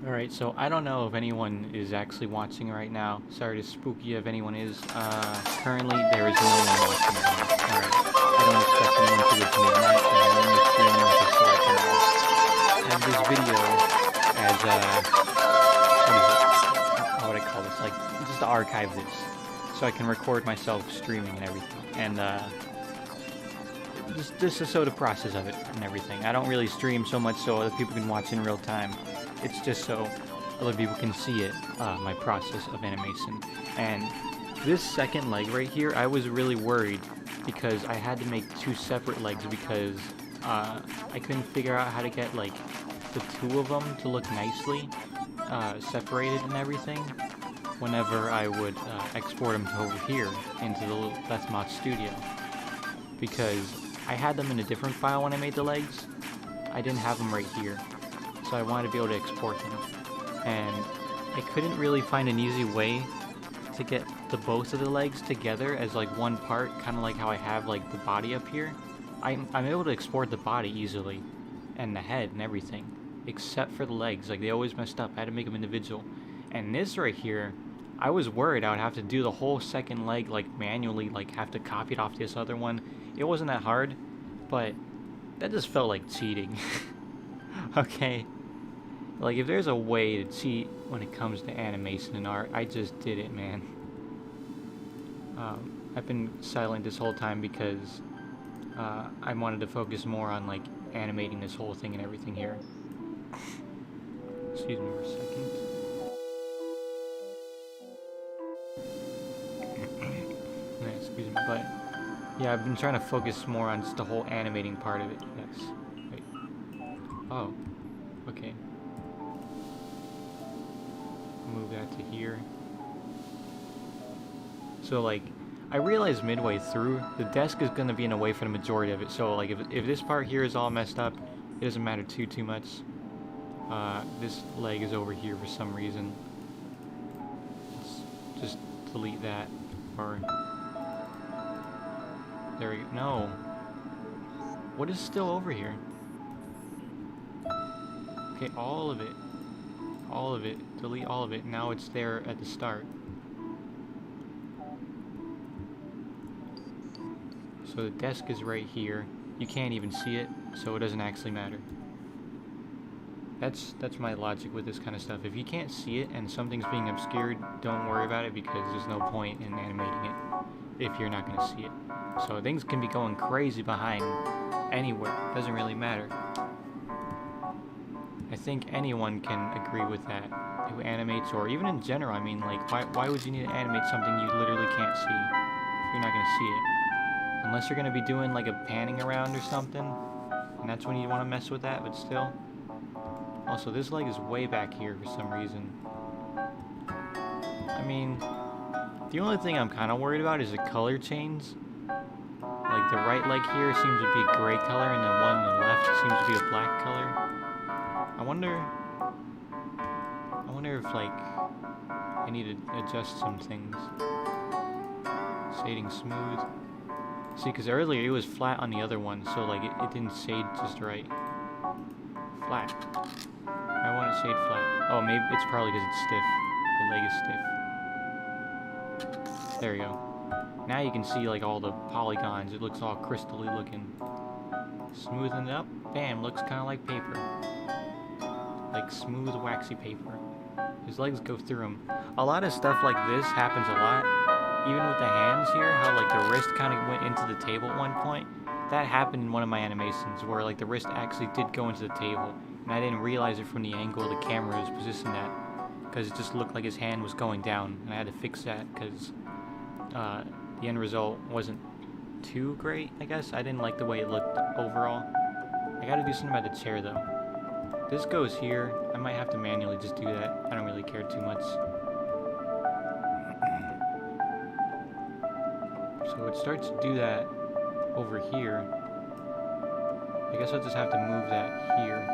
Alright, so I don't know if anyone is actually watching right now. Sorry to spook you if anyone is. Currently there is no one watching right now. Alright. I don't expect anyone to live midnight, and I'm only streaming just so I can have this video as how would I call this? Like, just to archive this. So I can record myself streaming and everything. And just to show the process of it and everything. I don't really stream so much so other people can watch in real time. It's just so other people can see it, my process of animation. And this second leg right here, I was really worried because I had to make two separate legs because I couldn't figure out how to get like the two of them to look nicely separated and everything whenever I would export them to over here into the LiveStream studio, because I had them in a different file when I made the legs. I didn't have them right here. So I wanted to be able to export them, and I couldn't really find an easy way to get the both of the legs together as like one part, kind of like how I have like the body up here. I'm able to export the body easily and the head and everything except for the legs. Like, they always messed up. I had to make them individual. And this right here, I was worried I would have to do the whole second leg like manually, like have to copy it off this other one. It wasn't that hard, but that just felt like cheating. Okay, like if there's a way to cheat when it comes to animation and art, I just did it, man. I've been silent this whole time because I wanted to focus more on like animating this whole thing and everything here. Excuse me for a second. Excuse me, but yeah, I've been trying to focus more on just the whole animating part of it. Yes. Wait. Oh. Okay. Move that to here. So like, I realized midway through, the desk is going to be in a way for the majority of it. So like, if this part here is all messed up, it doesn't matter too much. This leg is over here for some reason. Let's just delete that. Or there we go. No. What is still over here? Okay, all of it. All of it. Delete all of it. Now it's there at the start. So the desk is right here. You can't even see it, so it doesn't actually matter. That's my logic with this kind of stuff. If you can't see it and something's being obscured, don't worry about it, because there's no point in animating it if you're not going to see it. So things can be going crazy behind anywhere. It doesn't really matter. I think anyone can agree with that who animates, or even in general. I mean, like, why would you need to animate something you literally can't see if you're not going to see it? Unless you're going to be doing like a panning around or something, and that's when you want to mess with that, but still. Also, this leg is way back here for some reason. I mean, the only thing I'm kind of worried about is the color change. Like, the right leg here seems to be a gray color, and the one on the left seems to be a black color. I wonder if, like, I need to adjust some things. Shading smooth. See, because earlier it was flat on the other one, so, like, it didn't shade just right. Flat. I want it shade flat. Oh, maybe it's probably because it's stiff. The leg is stiff. There we go. Now you can see, like, all the polygons. It looks all crystally looking. Smoothing it up. Bam, looks kind of like paper. Like smooth, waxy paper. His legs go through them. A lot of stuff like this happens a lot. Even with the hands here, how, like, the wrist kind of went into the table at one point. That happened in one of my animations, where, like, the wrist actually did go into the table. And I didn't realize it from the angle the camera was positioned at, because it just looked like his hand was going down, and I had to fix that, because the end result wasn't too great, I guess. I didn't like the way it looked overall. I gotta do something about the chair, though. This goes here. I might have to manually just do that. I don't really care too much. So it starts to do that over here. I guess I'll just have to move that here.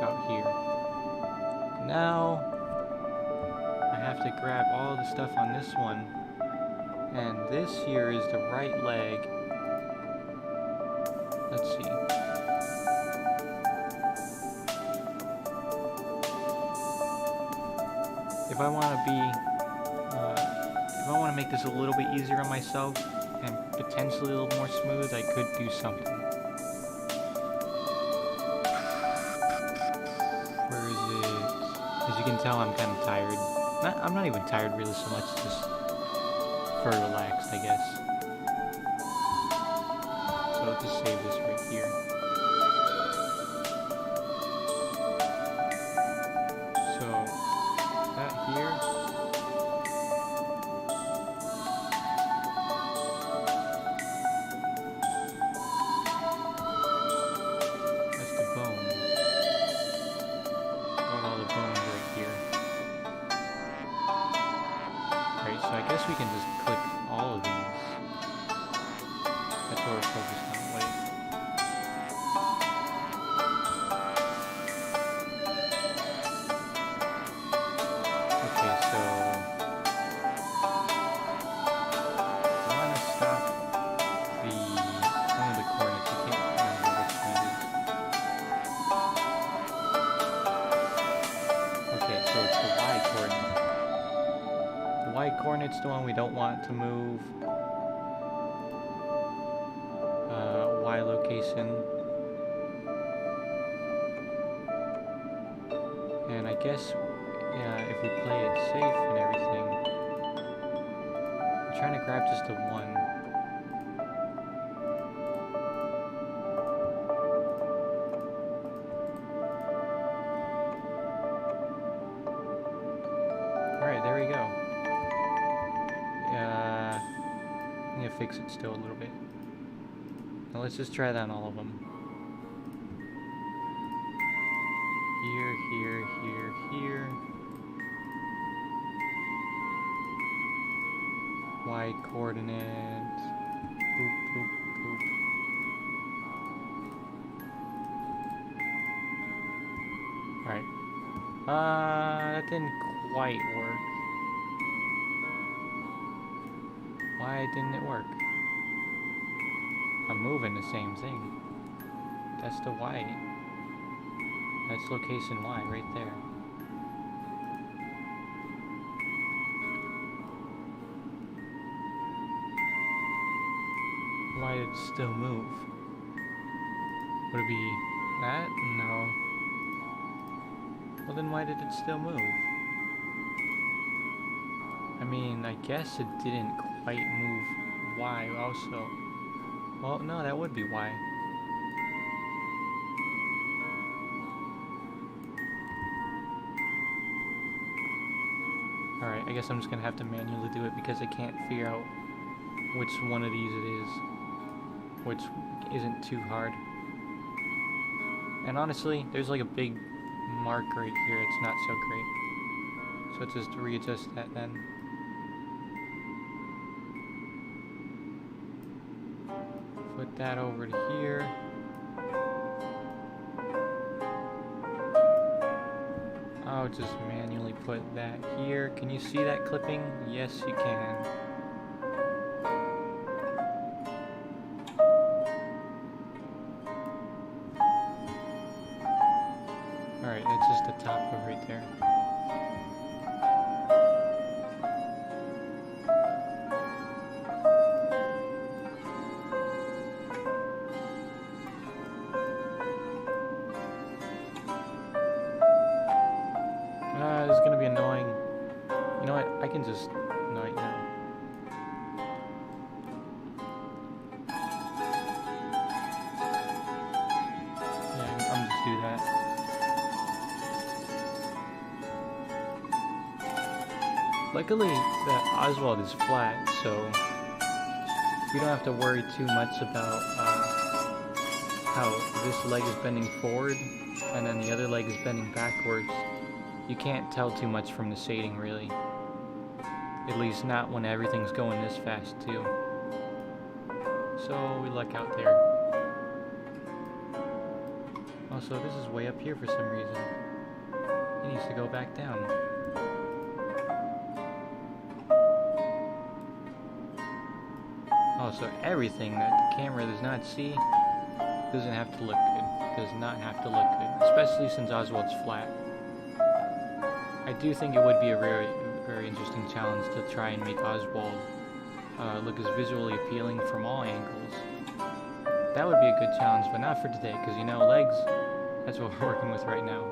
Out here. Now I have to grab all the stuff on this one, and this here is the right leg. Let's see. if I want to be, if I want to make this a little bit easier on myself and potentially a little more smooth, I could do something. Where is it? As you can tell, I'm kind of tired. I'm not even tired really so much, just very relaxed, I guess. So I'll just save this right here. So that here. That's the bone. Got all the bones right here. Right, so I guess we can just click all of these. That's what we're focused on. Wait. Okay, so I want to stop one of the coordinates. I can't remember which one it is. Okay, so it's the Y coordinate. The Y coordinate's the one we don't want to move. Y location. And I guess, if we play it safe and everything, I'm trying to grab just the one. Alright, there we go. I'm gonna fix it still a little bit. Now let's just try that on all of them. Here, here, here, here. Y coordinate. Boop, boop, boop. Alright. That didn't quite work. Why didn't it work? I'm moving the same thing. That's the Y. That's location Y right there. Why did it still move? Would it be that? No. Well then why did it still move? I mean, I guess it didn't quite move Y also. Well, no, that would be Y. Alright, I guess I'm just gonna have to manually do it because I can't figure out which one of these it is. Which isn't too hard. And honestly, there's like a big mark right here. It's not so great. So let's just readjust that then. Put that over to here. I'll just manually put that here. Can you see that clipping? Yes, you can. Alright, it's just the top of right there. This is gonna be annoying. You know what? I can just know it now. Yeah, I'm just do that. Luckily, the Oswald is flat, so you don't have to worry too much about how this leg is bending forward and then the other leg is bending backwards. You can't tell too much from the shading, really. At least not when everything's going this fast, too. So, we luck out there. Also, this is way up here for some reason. It needs to go back down. Oh, so everything that the camera does not see doesn't have to look good. Does not have to look good. Especially since Oswald's flat. I do think it would be a very, very interesting challenge to try and make Oswald look as visually appealing from all angles. That would be a good challenge, but not for today, because, you know, legs, that's what we're working with right now.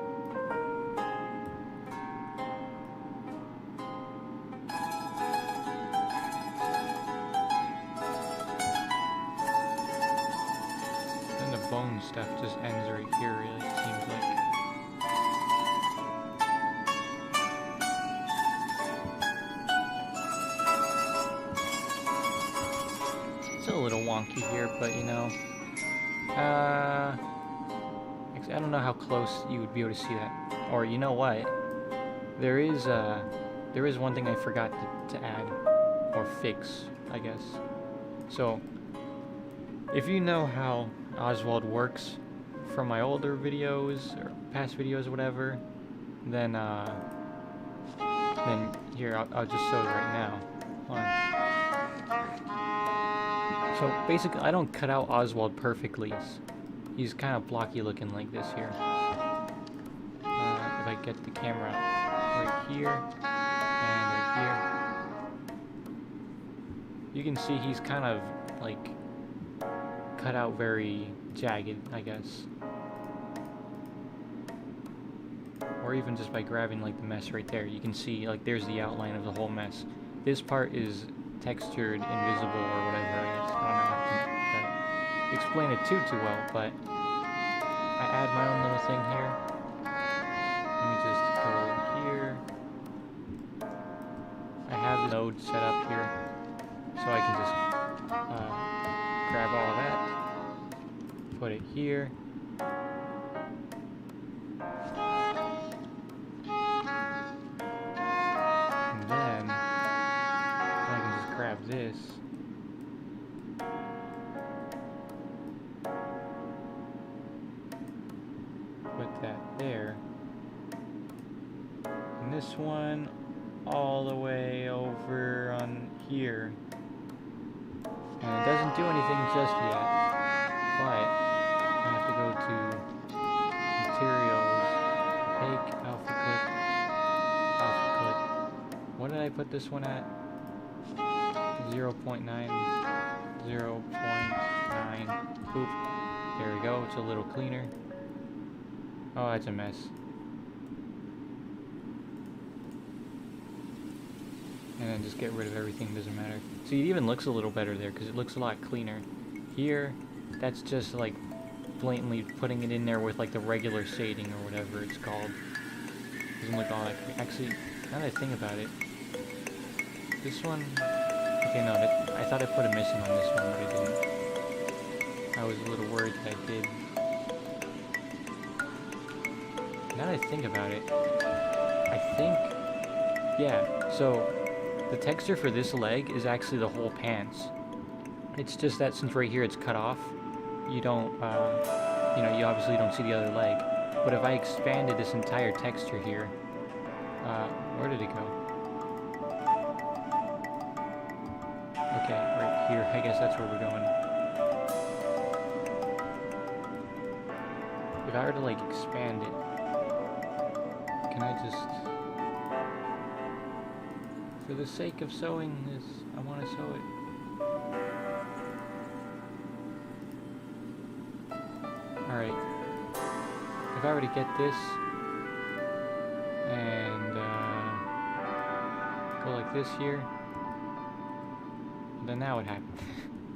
Then the bone stuff just ends right here, really, it seems like. It's a little wonky here, but, you know, I don't know how close you would be able to see that. Or, you know what? There is one thing I forgot to add, or fix, I guess. So, if you know how Oswald works from my older videos, or past videos, or whatever, then here, I'll just show it right now. Hold on. So basically, I don't cut out Oswald perfectly. He's kind of blocky looking like this here. If I get the camera right here and right here, you can see he's kind of like cut out very jagged, I guess. Or even just by grabbing like the mess right there, you can see like there's the outline of the whole mess. This part is textured, invisible, or whatever, I guess. I don't know how to explain it too well, but I add my own little thing here. Let me just go here. I have the node set up here, so I can just grab all of that, put it here. And then I can just grab this. Put that there. And this one all the way over on here. And it doesn't do anything just yet, but I have to go to materials, opaque, alpha clip. What did I put this one at? 0.9, 0.9, boop. There we go, it's a little cleaner. Oh, that's a mess. And then just get rid of everything, doesn't matter. See, it even looks a little better there, because it looks a lot cleaner. Here, that's just like blatantly putting it in there with like the regular shading or whatever it's called. Doesn't look all that clean. Actually, now that I think about it, this one, okay, no, I thought I put a missing on this one, but I didn't. I was a little worried that I did. Now that I think about it, I think, yeah, so the texture for this leg is actually the whole pants. It's just that since right here it's cut off, you don't, you know, you obviously don't see the other leg. But if I expanded this entire texture here, where did it go? Okay, right here, I guess that's where we're going. If I were to like expand it, can I just, for the sake of sewing this, I want to sew it. Alright, if I were to get this, and go like this here, then that would happen.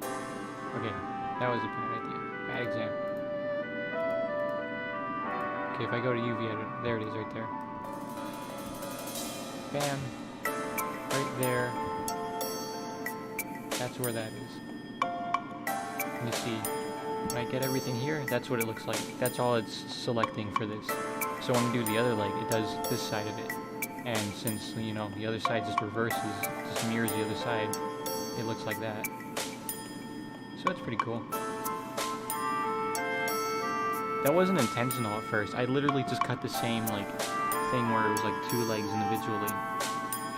Okay, that was a bad idea, bad example. Okay, if I go to UV edit, there it is right there. Bam. Right there. That's where that is. Let me see. When I get everything here, that's what it looks like. That's all it's selecting for this. So when I do the other leg, it does this side of it. And since, you know, the other side just reverses, just mirrors the other side, it looks like that. So that's pretty cool. That wasn't intentional at first. I literally just cut the same, like, thing where it was like two legs individually.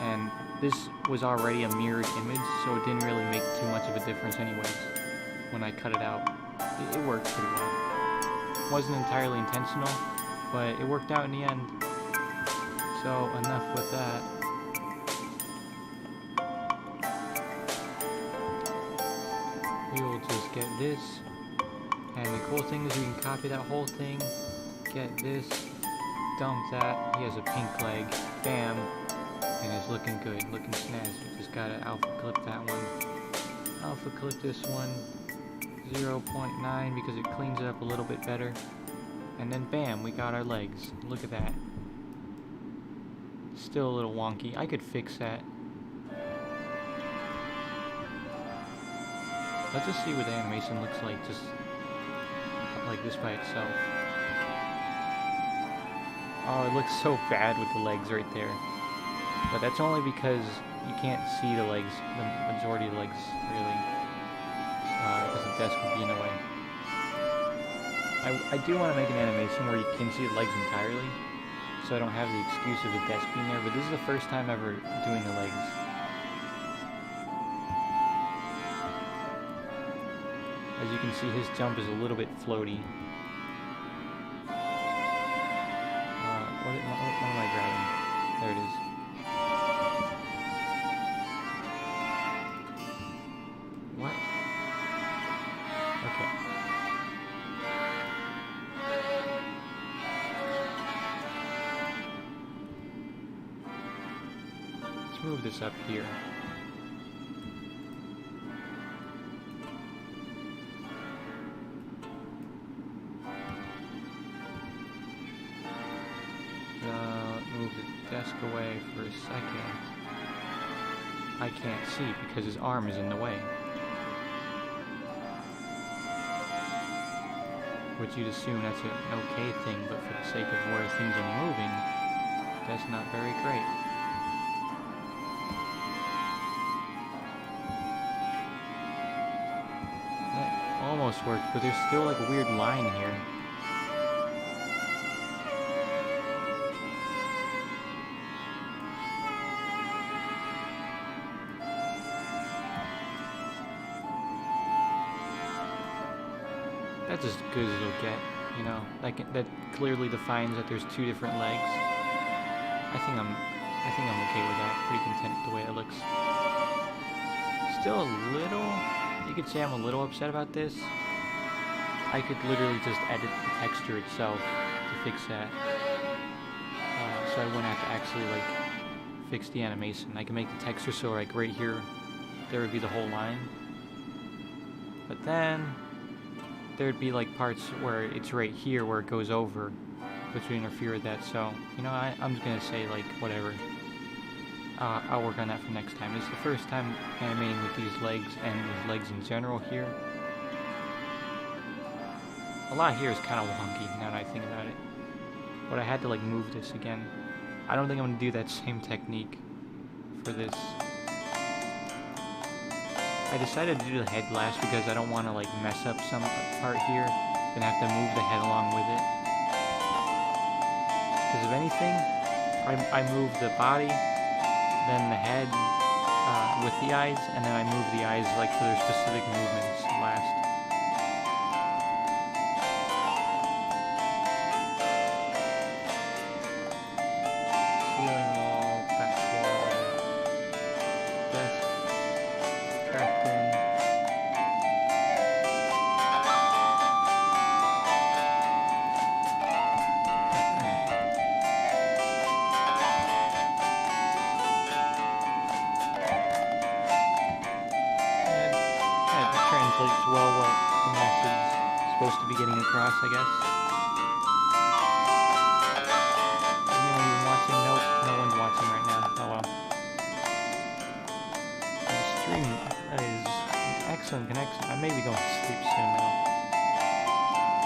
And this was already a mirrored image, so it didn't really make too much of a difference anyways when I cut it out. It worked pretty well. It wasn't entirely intentional, but it worked out in the end. So enough with that. We will just get this. And the cool thing is we can copy that whole thing, get this, dump that. He has a pink leg, bam, and it's looking good, looking snazzy. Just gotta alpha clip that one. Alpha clip this one, 0.9 because it cleans it up a little bit better. And then bam, we got our legs. Look at that. Still a little wonky. I could fix that. Let's just see what the animation looks like, just like this by itself. Oh, it looks so bad with the legs right there. But that's only because you can't see the legs, the majority of the legs, really. Because the desk would be in the way. I do want to make an animation where you can see the legs entirely, so I don't have the excuse of the desk being there, but this is the first time ever doing the legs. As you can see, his jump is a little bit floaty. What am I grabbing? There it is. What? Okay. Let's move this up here. Move the desk away for a second. I can't see because his arm is in the way. Which you'd assume that's an okay thing, but for the sake of where things are moving, that's not very great. That almost worked, but there's still like a weird line here. That's as good as it'll get, you know. That clearly defines that there's two different legs. I think I'm okay with that. Pretty content with the way it looks. Still a little. You could say I'm a little upset about this. I could literally just edit the texture itself to fix that. So I wouldn't have to actually like fix the animation. I can make the texture so like right here, there would be the whole line. But then there'd be like parts where it's right here where it goes over, which would interfere with that. So, you know, I'm just gonna say like whatever. I'll work on that for next time. This is the first time animating with these legs and with legs in general here. A lot here is kind of wonky now that I think about it. But I had to like move this again. I don't think I'm gonna do that same technique for this. I decided to do the head last because I don't want to like mess up some part here and have to move the head along with it. Because if anything, I move the body, then the head with the eyes, and then I move the eyes like for their specific movements last. Ceiling wall, back wall, desk, trash bin. Translates well what the message is supposed to be getting across, I guess. Anyone even watching? Nope, no one's watching right now. Oh well. The stream is an excellent connection. I may be going to sleep soon now.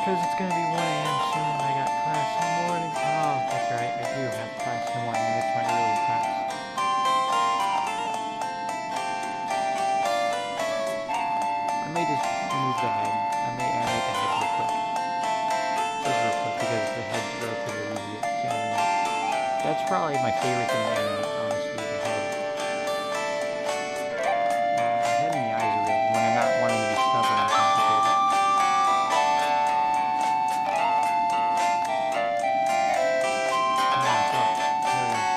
Because it's going to be 1 a.m. soon and I got class in the morning. Oh, that's right, I do have class in the morning and it's my early class. I may just move the head. I may animate the head real quick. Just real quick because the head's relatively easy to animate. That's probably my favorite thing to animate, honestly, the head. The head and the eyes are really, when they're not wanting to be stubborn and complicated. Come on, go. There we go.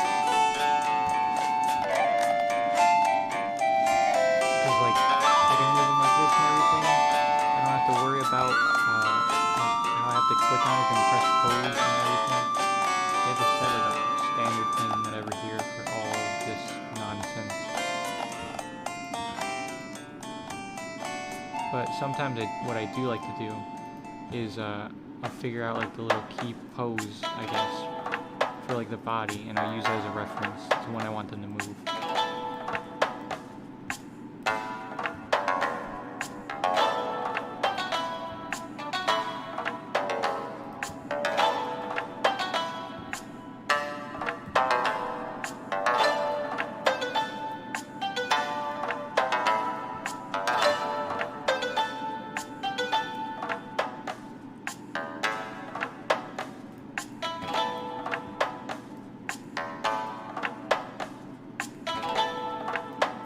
click on it and press pose and everything. They have just like a standard thing that I ever hear for all of this nonsense. But sometimes what I do like to do is I'll figure out like the little key pose, I guess, for like the body, and I use that as a reference to when I want them to move.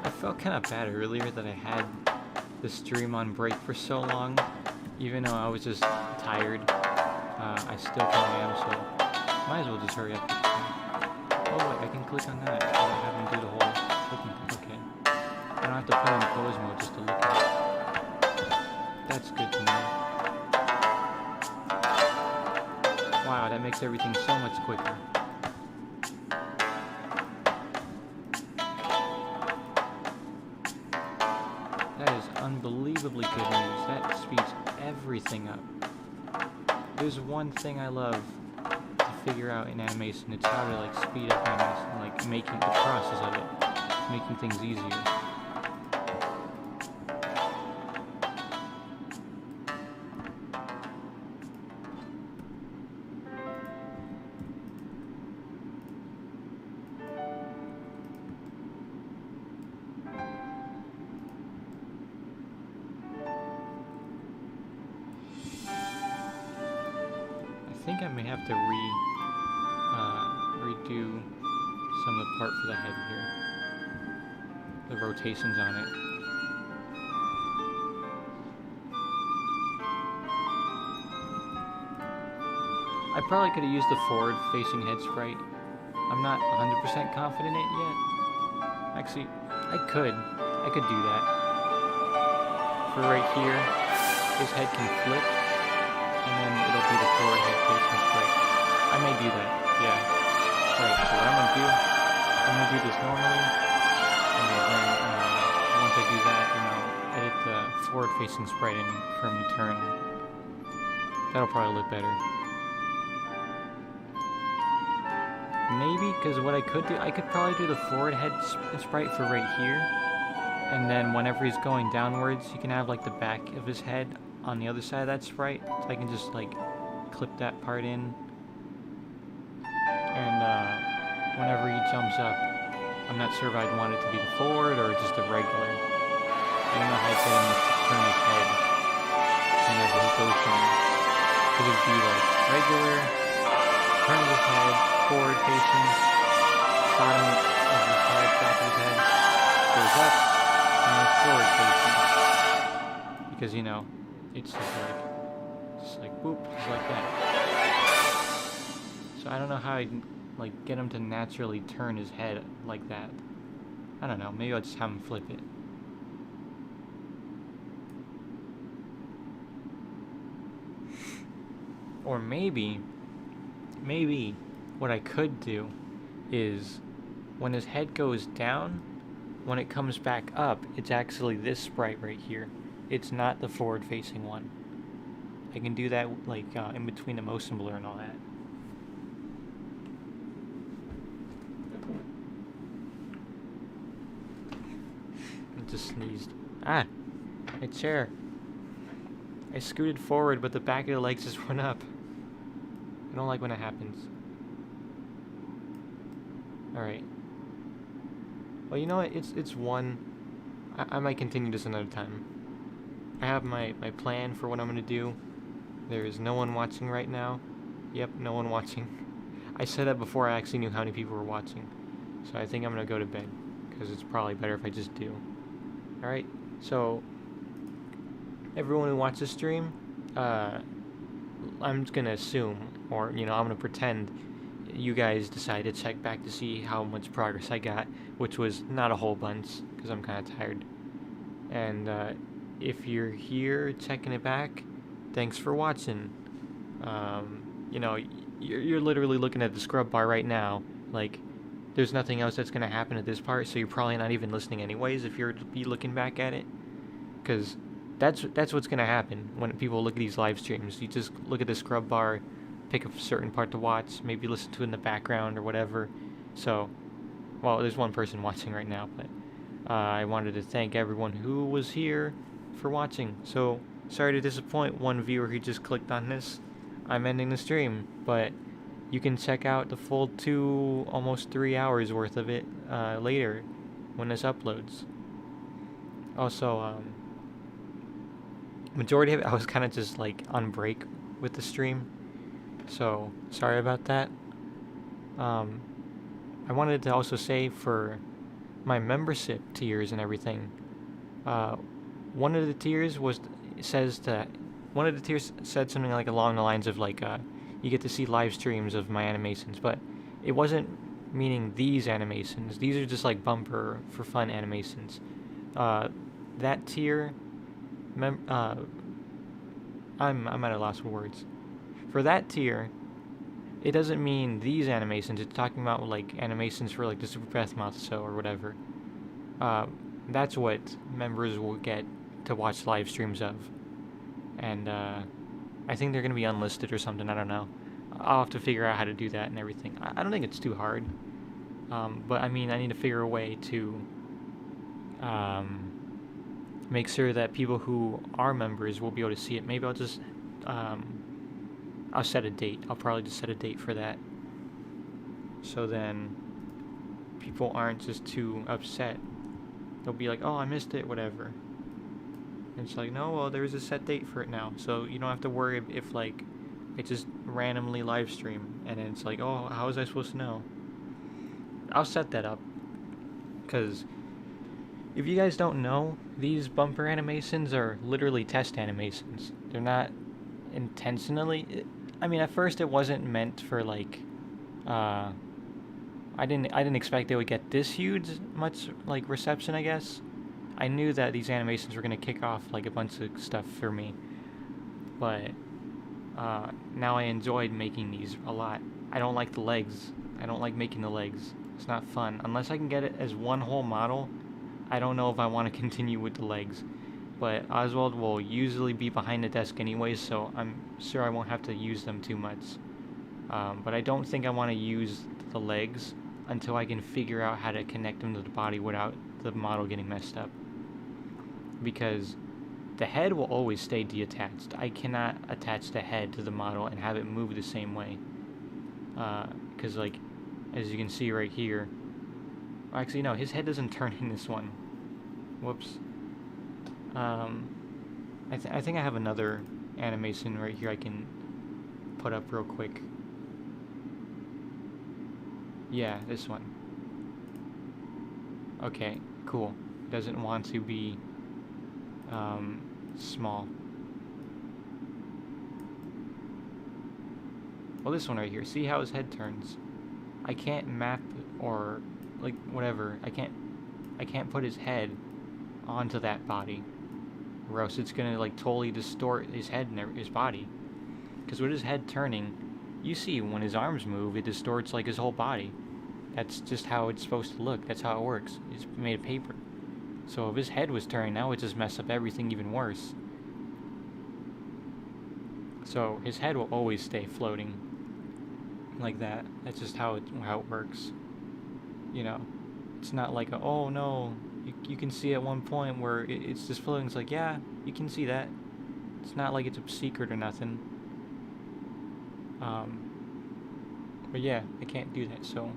I felt kind of bad earlier that I had the stream on break for so long, even though I was just tired. I still kind of am, so might as well just hurry up. Oh wait, I can click on that. I don't have him do the whole clicking. Okay. I don't have to put on pose mode just to look at it. That's good to know. Wow, that makes everything so much quicker. That is unbelievably good news. That speeds everything up. There's one thing I love to figure out in animation. It's how to like speed up animation, like making the process of it, making things easier. I think I may have to redo some of the part for the head here. The rotations on it. I probably could have used the forward-facing head sprite. I'm not 100% confident in it yet. Actually, I could do that. For right here, his head can flip. And then it'll be the forward head facing sprite. I may do that, yeah. Right, so what I'm gonna do this normally, and then once I do that, I'll edit the forward facing sprite in for him to turn. That'll probably look better. Maybe, because what I could do, I could probably do the forward head sprite for right here, and then whenever he's going downwards, you can have like the back of his head on the other side of that sprite, so I can just like clip that part in, and whenever he jumps up, I'm not sure if I'd want it to be the forward or just a regular. I don't know how to get him to turn his head whenever he goes from, because it'd be like regular, turn his head, forward facing, bottom of his head, back of his head, goes up, and then forward facing, because you know, it's just like boop, just like that. So I don't know how I'd like get him to naturally turn his head like that. I don't know, maybe I'll just have him flip it. Or maybe what I could do is when his head goes down, when it comes back up, it's actually this sprite right here. It's not the forward-facing one. I can do that like in between the motion blur and all that. I just sneezed. Ah! My chair. I scooted forward, but the back of the legs just went up. I don't like when it happens. Alright. Well, you know what? It's one. I might continue this another time. I have my plan for what I'm going to do. There is no one watching right now. Yep, no one watching. I said that before I actually knew how many people were watching. So I think I'm going to go to bed, because it's probably better if I just do. Alright, so everyone who watches the stream, I'm just going to assume, or, I'm going to pretend you guys decide to check back to see how much progress I got, which was not a whole bunch, because I'm kind of tired. And if you're here checking it back, thanks for watching. You know, you're literally looking at the scrub bar right now. Like, there's nothing else that's gonna happen at this part, so you're probably not even listening anyways if you're to be looking back at it, because that's what's gonna happen when people look at these live streams. You just look at the scrub bar, pick a certain part to watch, maybe listen to it in the background or whatever. So, well, there's one person watching right now, but I wanted to thank everyone who was here for watching. So, sorry to disappoint one viewer who just clicked on this. I'm ending the stream, but you can check out the full 2, almost 3 hours worth of it later when this uploads. Also, majority of it I was kind of just like on break with the stream, so sorry about that. I wanted to also say for my membership tiers and everything, one of the tiers one of the tiers said something like along the lines of like you get to see live streams of my animations, but it wasn't meaning these animations. These are just like bumper for fun animations. That tier, I'm at a loss for words. For that tier, it doesn't mean these animations. It's talking about like animations for like the Super Breath Mouth show or whatever. That's what members will get to watch live streams of, and I think they're gonna be unlisted or something. I don't know. I'll have to figure out how to do that and everything. I don't think it's too hard, but I mean, I need to figure a way to make sure that people who are members will be able to see it. Maybe I'll just I'll set a date. I'll probably just set a date for that, so then people aren't just too upset. They'll be like, oh, I missed it, whatever. And it's like, no, well, there's a set date for it now, so you don't have to worry if like it just randomly live stream and then it's like, oh, how was I supposed to know? I'll set that up, because if you guys don't know, these bumper animations are literally test animations. They're not intentionally. I mean, at first it wasn't meant for like. I didn't expect they would get this much like reception. I guess I knew that these animations were gonna kick off like a bunch of stuff for me, but now I enjoyed making these a lot. I don't like the legs. I don't like making the legs. It's not fun unless I can get it as one whole model. I don't know if I want to continue with the legs, but Oswald will usually be behind the desk anyways, so I'm sure I won't have to use them too much. But I don't think I want to use the legs until I can figure out how to connect them to the body without the model getting messed up. Because the head will always stay detached. I cannot attach the head to the model and have it move the same way. Because like, as you can see right here, actually no, his head doesn't turn in this one. Whoops. I think I have another animation right here I can put up real quick. Yeah, this one. Okay, cool. Doesn't want to be small. Well, this one right here. See how his head turns? I can't map or like whatever. I can't put his head onto that body, or else it's gonna like totally distort his head and his body. Because with his head turning, you see when his arms move, it distorts like his whole body. That's just how it's supposed to look. That's how it works. It's made of paper. So if his head was turning, now it just mess up everything even worse. So his head will always stay floating like that. That's just how it works. You know, it's not like oh no, you can see at one point where it's just floating. It's like, yeah, you can see that. It's not like it's a secret or nothing. But yeah, I can't do that. So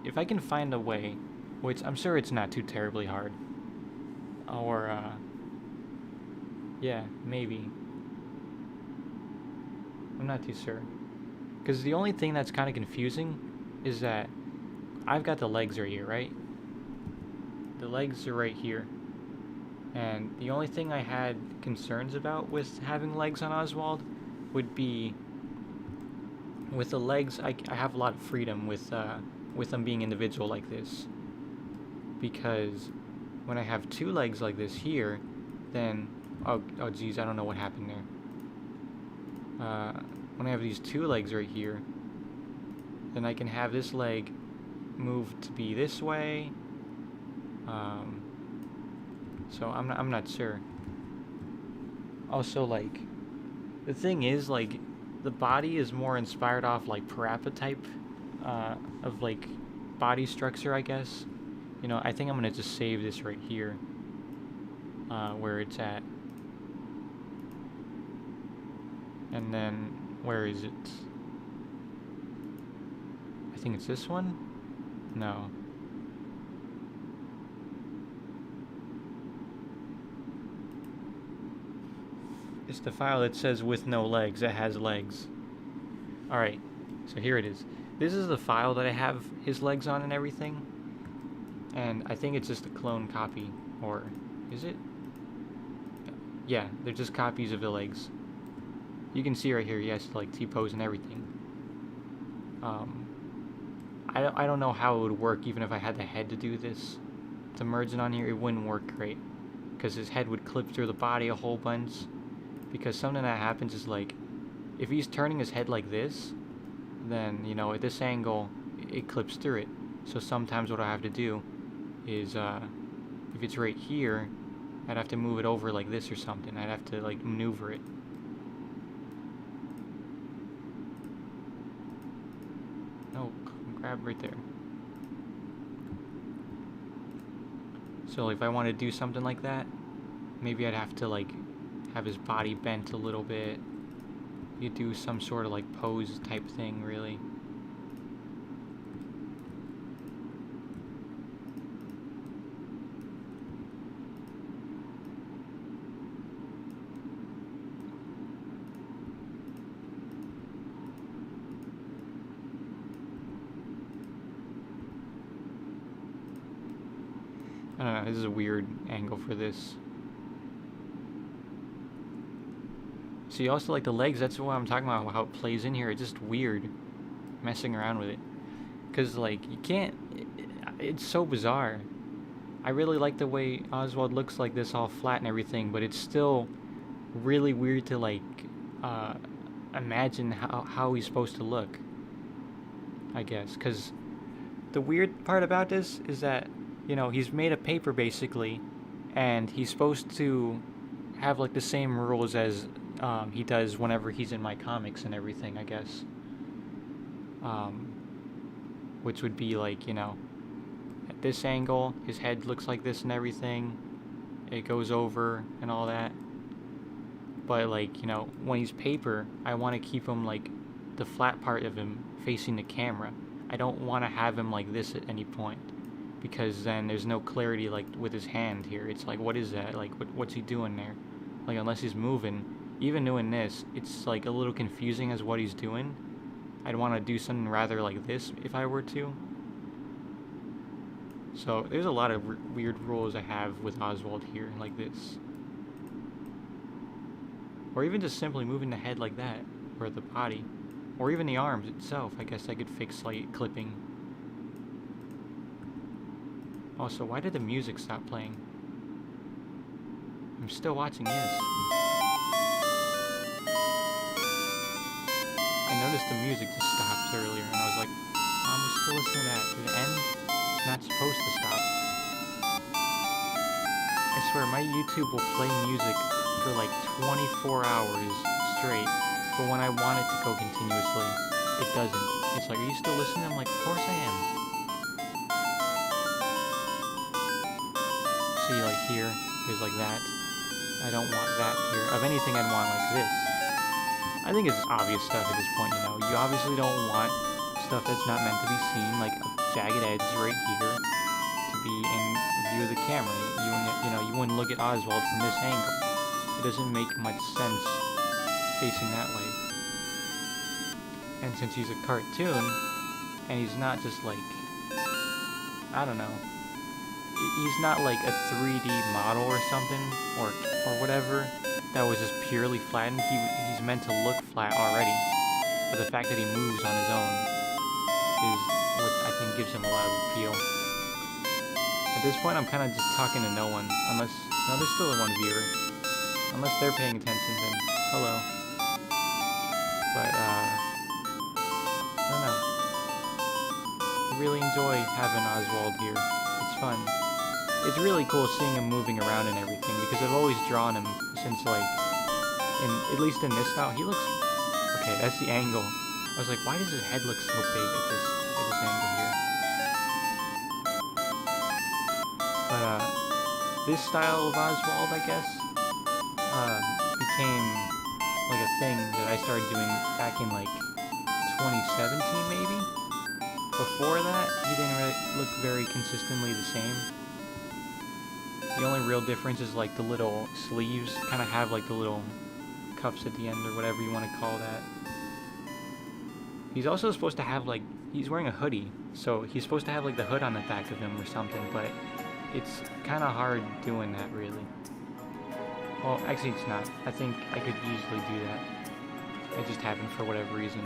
if I can find a way, which I'm sure it's not too terribly hard, or yeah, maybe. I'm not too sure. Because the only thing that's kind of confusing is that I've got the legs right here, right? The legs are right here. And the only thing I had concerns about with having legs on Oswald would be with the legs, I have a lot of freedom with them being individual like this. Because when I have two legs like this here, then oh geez, I don't know what happened there. when I have these two legs right here, then I can have this leg move to be this way. So I'm not sure. Also, like, the thing is, like, the body is more inspired off, like, Parappa type of, like, body structure, I guess. You know, I think I'm going to just save this right here, where it's at. And then, where is it? I think it's this one? No. It's the file that says with no legs. It has legs. Alright, so here it is. This is the file that I have his legs on and everything. And I think it's just a clone copy. Or is it? Yeah, they're just copies of the legs. You can see right here, he has to like T-pose and everything. I don't know how it would work even if I had the head to do this. To merge it on here, it wouldn't work great. Because his head would clip through the body a whole bunch. Because something that happens is like, if he's turning his head like this, then, you know, at this angle, it clips through it. So sometimes what I have to do is, if it's right here, I'd have to move it over like this or something. I'd have to, like, maneuver it. No, grab right there. So if I want to do something like that, maybe I'd have to, like, have his body bent a little bit. You do some sort of like pose type thing, really. I don't know, this is a weird angle for this. See, also, like, the legs, that's what I'm talking about, how it plays in here. It's just weird messing around with it. Because, like, you can't... It's so bizarre. I really like the way Oswald looks like this, all flat and everything, but it's still really weird to, like, imagine how he's supposed to look, I guess. Because the weird part about this is that, you know, he's made of paper, basically, and he's supposed to have, like, the same rules as... he does whenever he's in my comics and everything, I guess. Which would be like, you know, at this angle, his head looks like this and everything. It goes over and all that. But, like, you know, when he's paper, I want to keep him, like, the flat part of him facing the camera. I don't want to have him like this at any point. Because then there's no clarity, like, with his hand here. It's like, what is that? Like, what's he doing there? Like, unless he's moving... Even doing this, it's like a little confusing as what he's doing. I'd want to do something rather like this if I were to. So there's a lot of weird rules I have with Oswald here, like this. Or even just simply moving the head like that, or the body. Or even the arms itself, I guess I could fix slight clipping. Also, why did the music stop playing? I'm still watching, yes. I noticed the music just stopped earlier, and I was like, we're still listening to that. Did it end? It's not supposed to stop. I swear, my YouTube will play music for like 24 hours straight, but when I want it to go continuously, it doesn't. It's like, are you still listening? I'm like, of course I am. See, like here, there's like that. I don't want that here. Of anything, I'd want like this. I think it's obvious stuff at this point, you know. You obviously don't want stuff that's not meant to be seen, like a jagged edge right here, to be in view of the camera. You wouldn't look at Oswald from this angle. It doesn't make much sense facing that way. And since he's a cartoon, and he's not just like, I don't know, he's not like a 3D model or something, or whatever, that was just purely flattened. He's meant to look flat already, but the fact that he moves on his own is what I think gives him a lot of appeal. At this point, I'm kind of just talking to no one, unless, no, there's still one viewer. Unless they're paying attention, then hello. But, I don't know. I really enjoy having Oswald here. It's fun. It's really cool seeing him moving around and everything, because I've always drawn him since, like, at least in this style, he looks... Okay, that's the angle. I was like, why does his head look so big at this angle here? But, this style of Oswald, I guess, became, like, a thing that I started doing back in, like, 2017, maybe? Before that, he didn't really look very consistently the same. The only real difference is, like, the little sleeves kind of have, like, the little cuffs at the end, or whatever you want to call that. He's also supposed to have, like, he's wearing a hoodie, so he's supposed to have, like, the hood on the back of him or something, but it's kind of hard doing that, really. Well, actually, it's not. I think I could easily do that. I just haven't for whatever reason.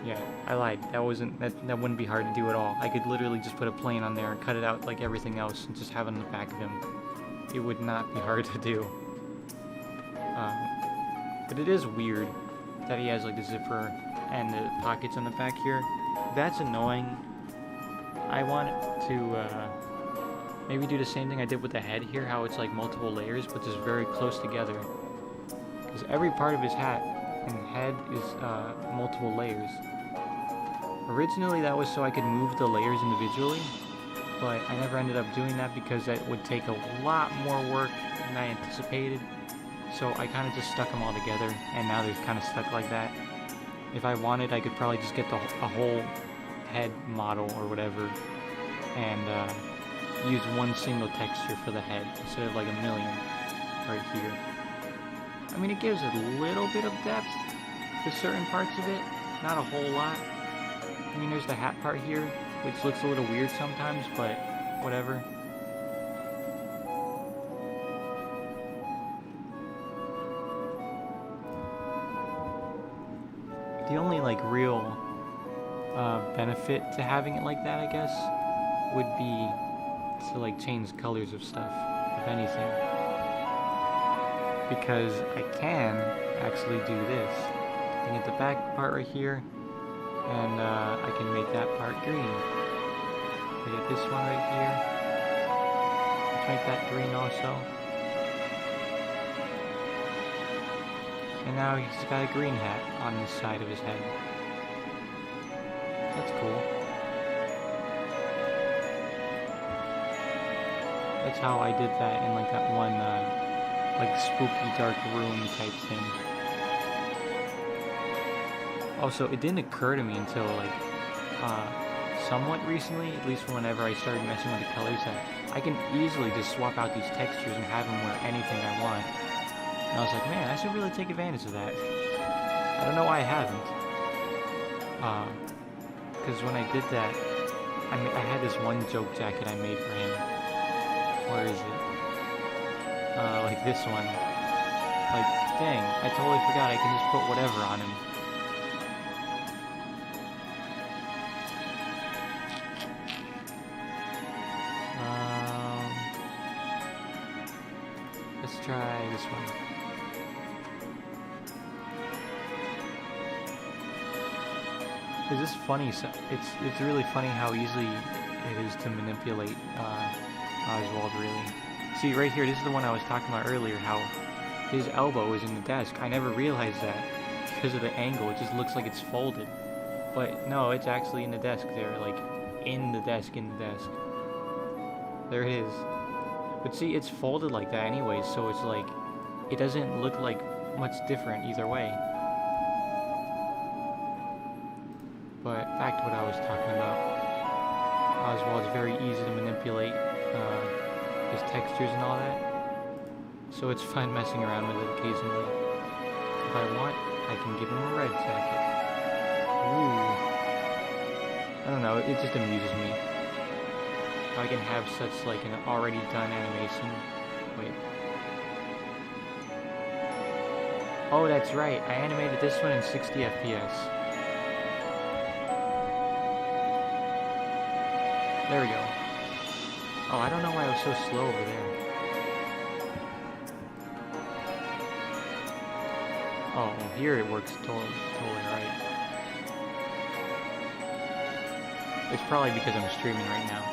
Yeah, I lied. That wouldn't be hard to do at all. I could literally just put a plane on there and cut it out like everything else and just have it on the back of him. It would not be hard to do. But it is weird that he has like the zipper and the pockets on the back here. That's annoying. I want to maybe do the same thing I did with the head here, how it's like multiple layers but just very close together. Because every part of his hat and head is multiple layers. Originally that was so I could move the layers individually, but I never ended up doing that because that would take a lot more work than I anticipated. So I kind of just stuck them all together, and now they're kind of stuck like that. If I wanted, I could probably just get a whole head model or whatever, and use one single texture for the head instead of like a million right here. I mean, it gives a little bit of depth to certain parts of it, not a whole lot. I mean, there's the hat part here, which looks a little weird sometimes, but whatever. The only, like, real benefit to having it like that, I guess, would be to, like, change colors of stuff, if anything. Because I can actually do this. I can get the back part right here, and I can make that part green. I get this one right here. Let's make that green also. And now he's got a green hat on the side of his head. That's cool. That's how I did that in like that one like spooky dark room type thing. Also, it didn't occur to me until like somewhat recently, at least whenever I started messing with the colors, that I can easily just swap out these textures and have them wear anything I want. And I was like, man, I should really take advantage of that. I don't know why I haven't. Because when I did that, I had this one joke jacket I made for him. Where is it? Like this one. Like, dang, I totally forgot I can just put whatever on him. Let's try this one. It's just funny. So it's really funny how easy it is to manipulate Oswald. Really. See right here. This is the one I was talking about earlier. How his elbow is in the desk. I never realized that because of the angle. It just looks like it's folded, but no, it's actually in the desk there. Like in the desk. There it is. But see, it's folded like that anyway, so it's like it doesn't look like much different either way. But back to what I was talking about. Oswald's very easy to manipulate, his textures and all that. So it's fun messing around with it occasionally. If I want, I can give him a red jacket. Ooh. I don't know, it just amuses me. How I can have such like an already done animation. Wait. Oh, that's right. I animated this one in 60 FPS. There we go. Oh, I don't know why I was so slow over there. Oh, well, here it works totally right. It's probably because I'm streaming right now.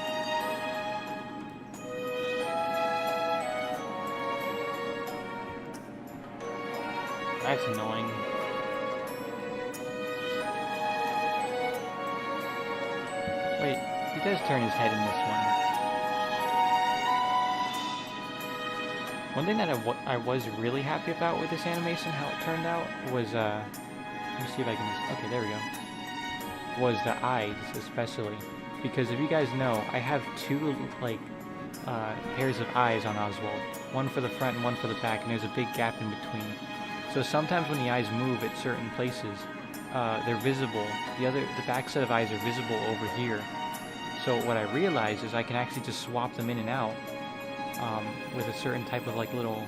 That's annoying. Wait, he does turn his head in this one. One thing that I was really happy about with this animation, how it turned out, was, let me see if I can, okay, there we go, was the eyes, especially. Because if you guys know, I have two, like, pairs of eyes on Oswald. One for the front and one for the back, and there's a big gap in between. So sometimes when the eyes move at certain places, they're visible. The back set of eyes are visible over here. So what I realized is I can actually just swap them in and out with a certain type of like little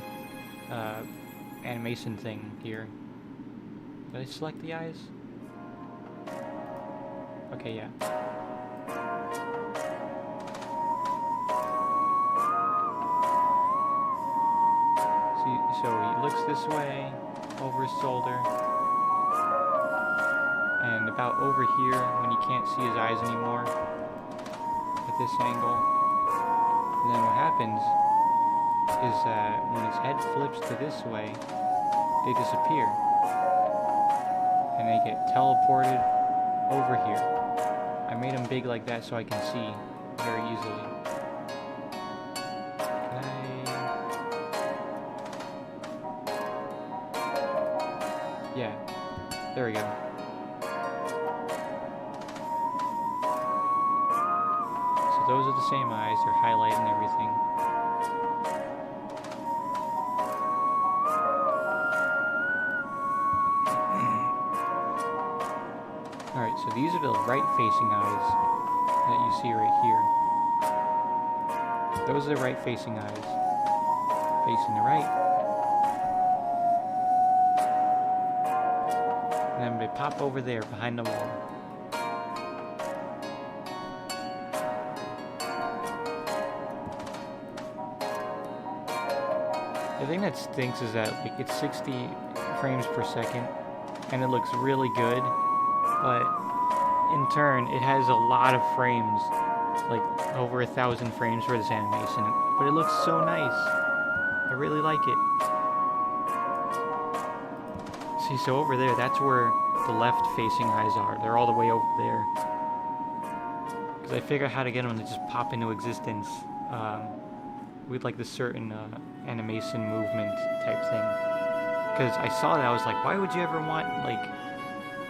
animation thing here. Did I select the eyes? Okay, yeah. See, so he looks this way, over his shoulder, and about over here when you can't see his eyes anymore at this angle. And then what happens is that when his head flips to this way, they disappear. And they get teleported over here. I made them big like that so I can see very easily. Can I... Yeah. There we go. So those are the same eyes, they're highlighting everything. Alright, so these are the right-facing eyes that you see right here. Those are the right-facing eyes. Facing the right. And then they pop over there behind the wall. The thing that stinks is that like it's 60 frames per second and it looks really good, but in turn it has a lot of frames, like over 1,000 frames for this animation, but it looks so nice. I really like it. See, so over there, that's where the left facing eyes are. They're all the way over there. Because I figured out how to get them to just pop into existence with like the certain animation movement type thing. Because I saw that, I was like, why would you ever want like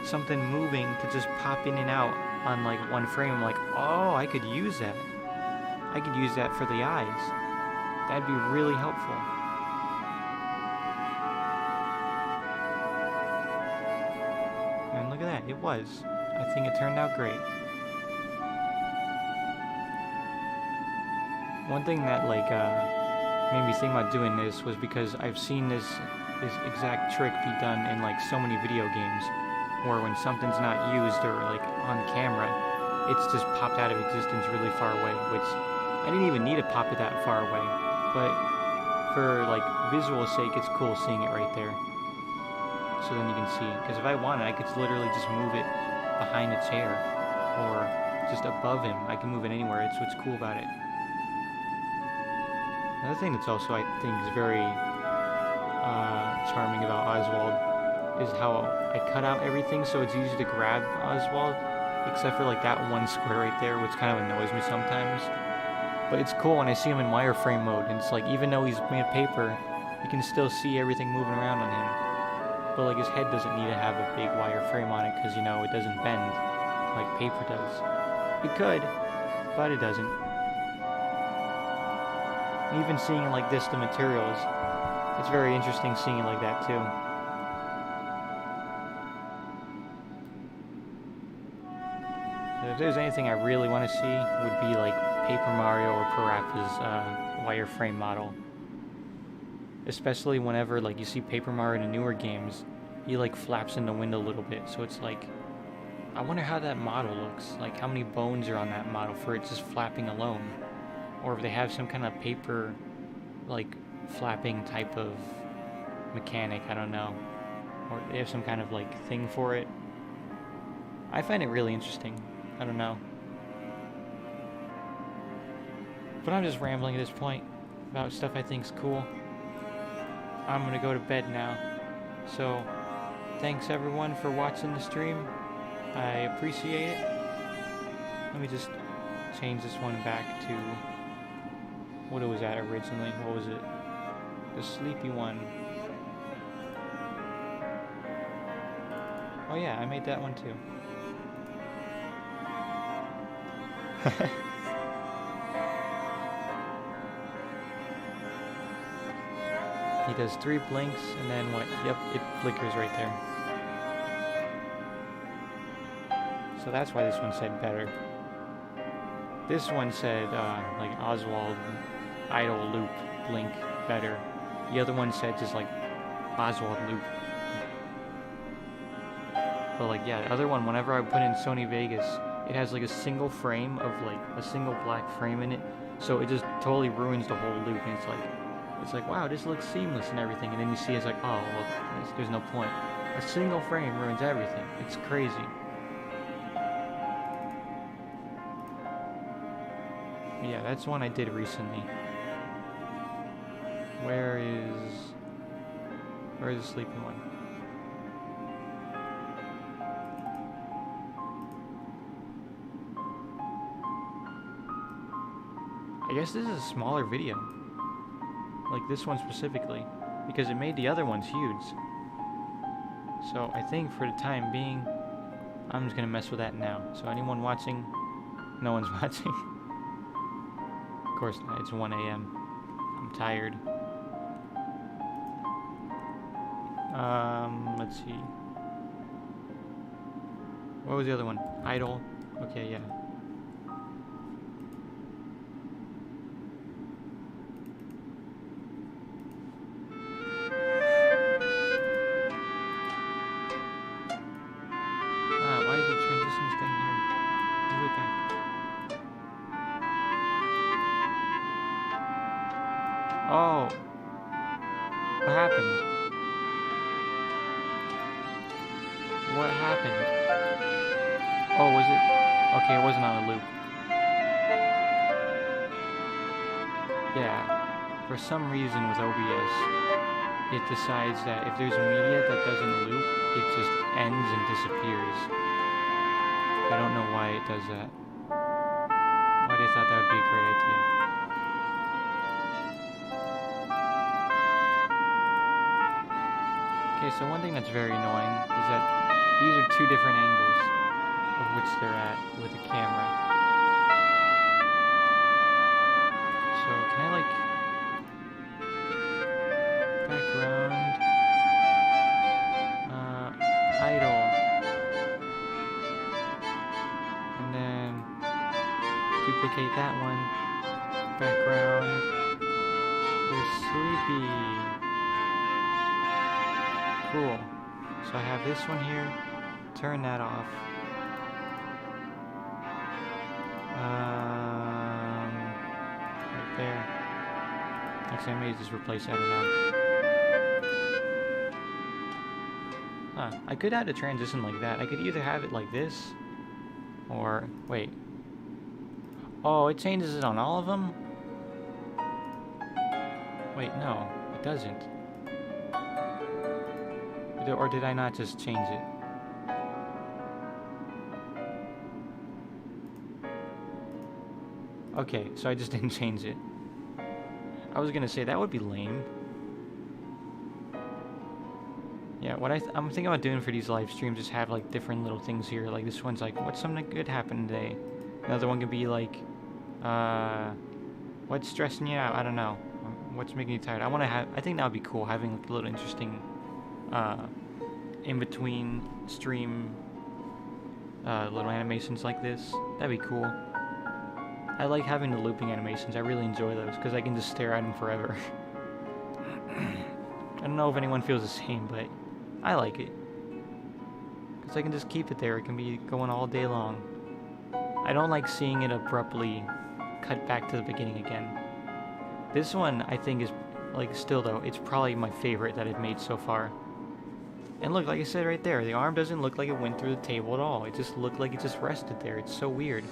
something moving to just pop in and out on like one frame? I'm like, oh, I could use that. I could use that for the eyes. That'd be really helpful. And look at that, it was. I think it turned out great. One thing that like made me think about doing this was because I've seen this exact trick be done in like so many video games, where when something's not used or like on camera, it's just popped out of existence really far away, which I didn't even need to pop it that far away, but for like visual sake, it's cool seeing it right there. So then you can see, because if I wanted, I could literally just move it behind a chair or just above him. I can move it anywhere. It's what's cool about it. Another thing that's also, I think, is very charming about Oswald is how I cut out everything so it's easy to grab Oswald, except for like that one square right there, which kind of annoys me sometimes. But it's cool when I see him in wireframe mode, and it's like, even though he's made of paper, you can still see everything moving around on him. But like his head doesn't need to have a big wireframe on it, because you know, it doesn't bend like paper does. It could, but it doesn't. And even seeing it like this, the materials, it's very interesting seeing it like that too. If there's anything I really want to see, would be like Paper Mario or Parappa's wireframe model. Especially whenever like you see Paper Mario in the newer games, he like flaps in the wind a little bit, so it's like, I wonder how that model looks, like how many bones are on that model for it just flapping alone. Or if they have some kind of paper, like, flapping type of mechanic, I don't know. or they have some kind of like thing for it. I find it really interesting. I don't know. But I'm just rambling at this point about stuff I think's cool. I'm gonna go to bed now. So, thanks everyone for watching the stream. I appreciate it. Let me just change this one back to what it was at originally. What was it? The sleepy one. Oh yeah, I made that one too. He does 3 blinks and then what? Yep, it flickers right there. So that's why this one said better. This one said like Oswald idle loop blink better. The other one said just like Oswald loop. But like yeah, the other one, whenever I put in Sony Vegas, it has like a single frame of like a single black frame in it, so it just totally ruins the whole loop. And it's like wow, this looks seamless and everything, and then you see it's like oh well, there's no point. A single frame ruins everything. It's crazy. Yeah, that's one I did recently. Where is the sleepy one? I guess this is a smaller video. Like this one specifically. Because it made the other ones huge. So I think for the time being, I'm just gonna mess with that now. So anyone watching? No one's watching. Of course not, it's 1 a.m. I'm tired. Let's see. What was the other one? Idle. Okay, yeah. Why is the transition thing here? Move it back. Oh. What happened? What happened? Oh, was it? Okay, it wasn't on a loop. Yeah. For some reason with OBS, it decides that if there's media that doesn't loop, it just ends and disappears. I don't know why it does that. Why they thought that would be a great idea. Okay, so one thing that's very annoying is that these are 2 different angles of which they're at with the camera. So can I like background idle and then duplicate that one, background is sleepy. Cool. So I have this one here. Turn that off. Right there. Actually, I may just replace that now. Huh. I could add a transition like that. I could either have it like this, or wait. Oh, it changes it on all of them? Wait, no, it doesn't. Or did I not just change it? Okay, so I just didn't change it. I was gonna say that would be lame. Yeah, what I'm thinking about doing for these live streams is have like different little things here. Like this one's like, what's something good happened today? Another one could be like, what's stressing you out? I don't know. What's making you tired? I think that would be cool, having like a little interesting in between stream little animations like this. That'd be cool. I like having the looping animations. I really enjoy those because I can just stare at them forever. I don't know if anyone feels the same, but I like it because I can just keep it there. It can be going all day long. I don't like seeing it abruptly cut back to the beginning again. This one I think is like still though, it's probably my favorite that I've made so far. And look, like I said right there, the arm doesn't look like it went through the table at all. It just looked like it just rested there. It's so weird.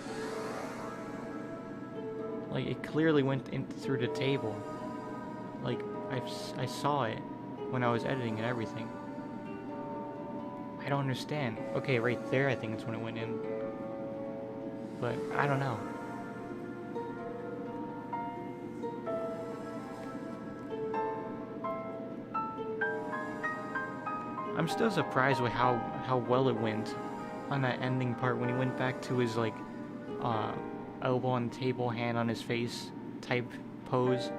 Like, it clearly went in through the table. Like, I saw it when I was editing and everything. I don't understand. Okay, right there I think it's when it went in. But, I don't know. I'm still surprised with how well it went on that ending part when he went back to his, like, elbow on the table, hand on his face type pose.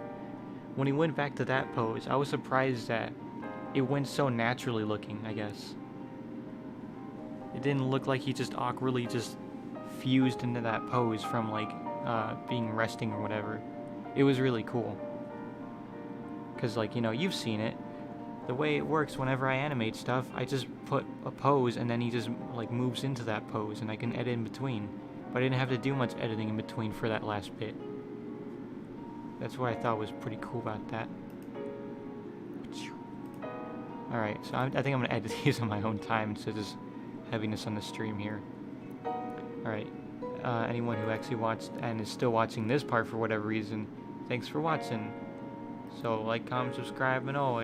When he went back to that pose, I was surprised that it went so naturally looking, I guess. It didn't look like he just awkwardly just fused into that pose from, like, being resting or whatever. It was really cool. Because, like, you know, you've seen it. The way it works whenever I animate stuff, I just put a pose and then he just, like, moves into that pose and I can edit in between. But I didn't have to do much editing in between for that last bit. That's what I thought was pretty cool about that. Alright, so I think I'm going to edit these on my own time instead of just having this on the stream here. Alright, anyone who actually watched and is still watching this part for whatever reason, thanks for watching. So, like, comment, subscribe, and all.